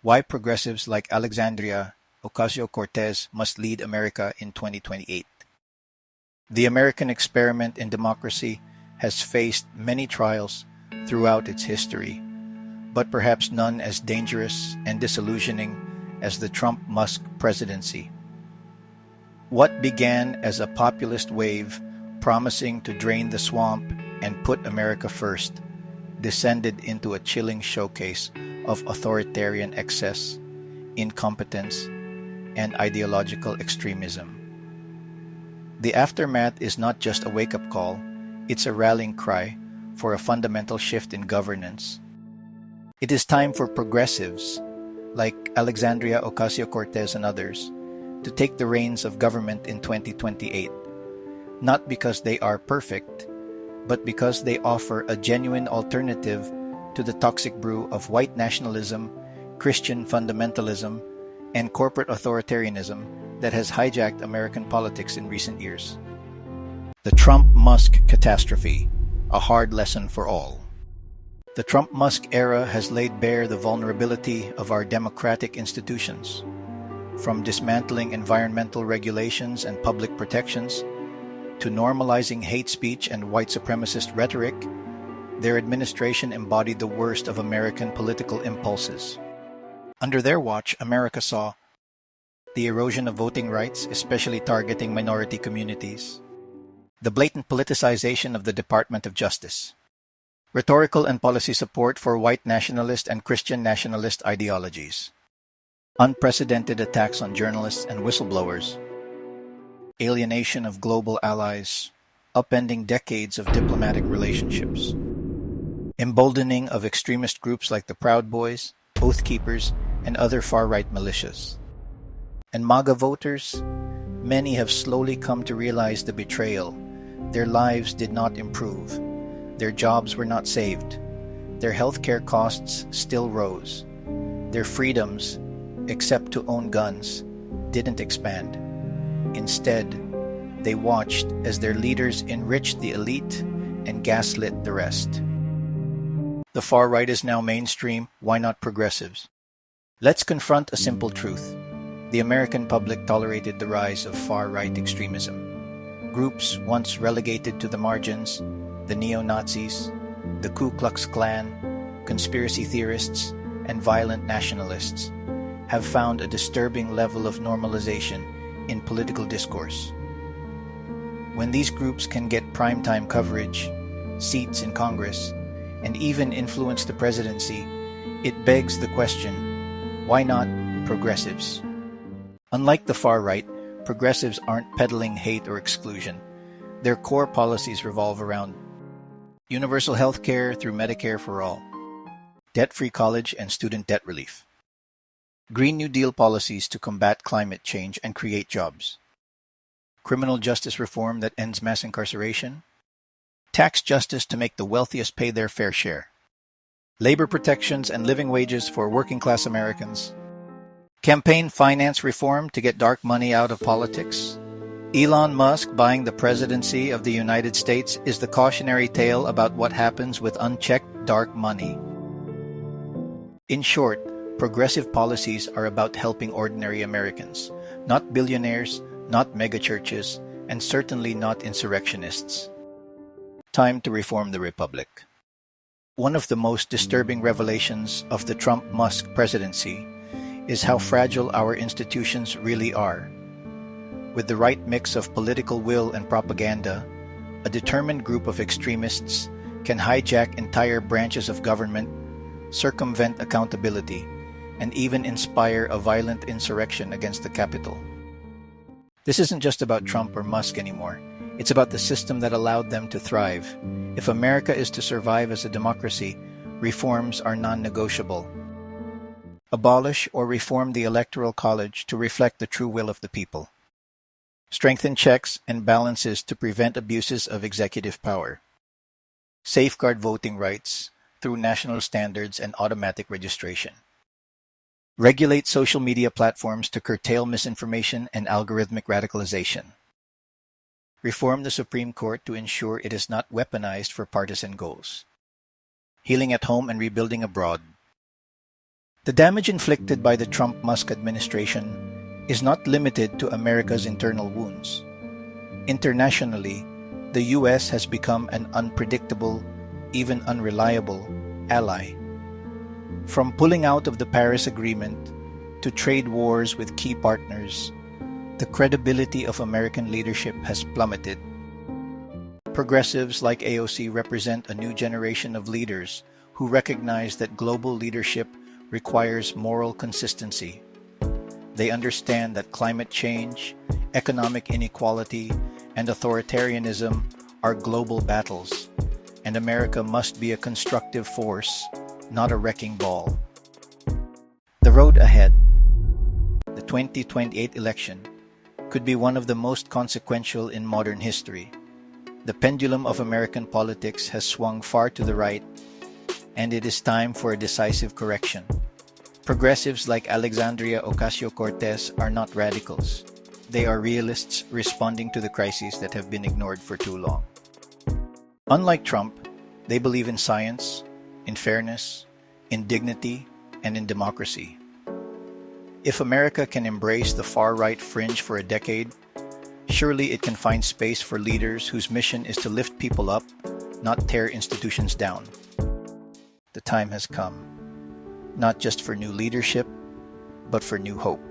Why progressives like Alexandria Ocasio-Cortez must lead America in 2028. The American experiment in democracy has faced many trials throughout its history, but perhaps none as dangerous and disillusioning as the Trump-Musk presidency. What began as a populist wave promising to drain the swamp and put America first descended into a chilling showcase of authoritarian excess, incompetence, and ideological extremism. The aftermath is not just a wake-up call, it's a rallying cry for a fundamental shift in governance. It is time for progressives, like Alexandria Ocasio-Cortez and others, to take the reins of government in 2028, not because they are perfect, but because they offer a genuine alternative to the toxic brew of white nationalism, Christian fundamentalism, and corporate authoritarianism that has hijacked American politics in recent years. The Trump-Musk catastrophe, a hard lesson for all. The Trump-Musk era has laid bare the vulnerability of our democratic institutions. From dismantling environmental regulations and public protections to normalizing hate speech and white supremacist rhetoric, their administration embodied the worst of American political impulses. Under their watch, America saw the erosion of voting rights, especially targeting minority communities, the blatant politicization of the Department of Justice, rhetorical and policy support for white nationalist and Christian nationalist ideologies, unprecedented attacks on journalists and whistleblowers, alienation of global allies, upending decades of diplomatic relationships, emboldening of extremist groups like the Proud Boys, Oath Keepers, and other far-right militias. And MAGA voters, many have slowly come to realize the betrayal. Their lives did not improve. Their jobs were not saved. Their healthcare costs still rose. Their freedoms, except to own guns, didn't expand. Instead, they watched as their leaders enriched the elite and gaslit the rest. The far right is now mainstream, why not progressives? Let's confront a simple truth. The American public tolerated the rise of far-right extremism. Groups once relegated to the margins, the neo-Nazis, the Ku Klux Klan, conspiracy theorists, and violent nationalists, have found a disturbing level of normalization in political discourse. When these groups can get primetime coverage, seats in Congress, and even influence the presidency, it begs the question, why not progressives? Unlike the far right, progressives aren't peddling hate or exclusion. Their core policies revolve around universal health care through Medicare for all, debt-free college and student debt relief, Green New Deal policies to combat climate change and create jobs, criminal justice reform that ends mass incarceration, tax justice to make the wealthiest pay their fair share, labor protections and living wages for working-class Americans, campaign finance reform to get dark money out of politics. Elon Musk buying the presidency of the United States is the cautionary tale about what happens with unchecked dark money. In short, progressive policies are about helping ordinary Americans, not billionaires, not megachurches, and certainly not insurrectionists. Time to reform the republic. One of the most disturbing revelations of the Trump-Musk presidency is how fragile our institutions really are. With the right mix of political will and propaganda, a determined group of extremists can hijack entire branches of government, circumvent accountability, and even inspire a violent insurrection against the Capitol. This isn't just about Trump or Musk anymore. It's about the system that allowed them to thrive. If America is to survive as a democracy, reforms are non-negotiable. Abolish or reform the Electoral College to reflect the true will of the people. Strengthen checks and balances to prevent abuses of executive power. Safeguard voting rights through national standards and automatic registration. Regulate social media platforms to curtail misinformation and algorithmic radicalization. Reform the Supreme Court to ensure it is not weaponized for partisan goals. Healing at home and rebuilding abroad. The damage inflicted by the Trump-Musk administration is not limited to America's internal wounds. Internationally, the US has become an unpredictable, even unreliable, ally. From pulling out of the Paris Agreement to trade wars with key partners, the credibility of American leadership has plummeted. Progressives like AOC represent a new generation of leaders who recognize that global leadership requires moral consistency. They understand that climate change, economic inequality, and authoritarianism are global battles, and America must be a constructive force, not a wrecking ball. The road ahead. The 2028 election could be one of the most consequential in modern history. The pendulum of American politics has swung far to the right, and it is time for a decisive correction. Progressives like Alexandria Ocasio-Cortez are not radicals. They are realists responding to the crises that have been ignored for too long. Unlike Trump, they believe in science, in fairness, in dignity, and in democracy. If America can embrace the far-right fringe for a decade, surely it can find space for leaders whose mission is to lift people up, not tear institutions down. The time has come, not just for new leadership, but for new hope.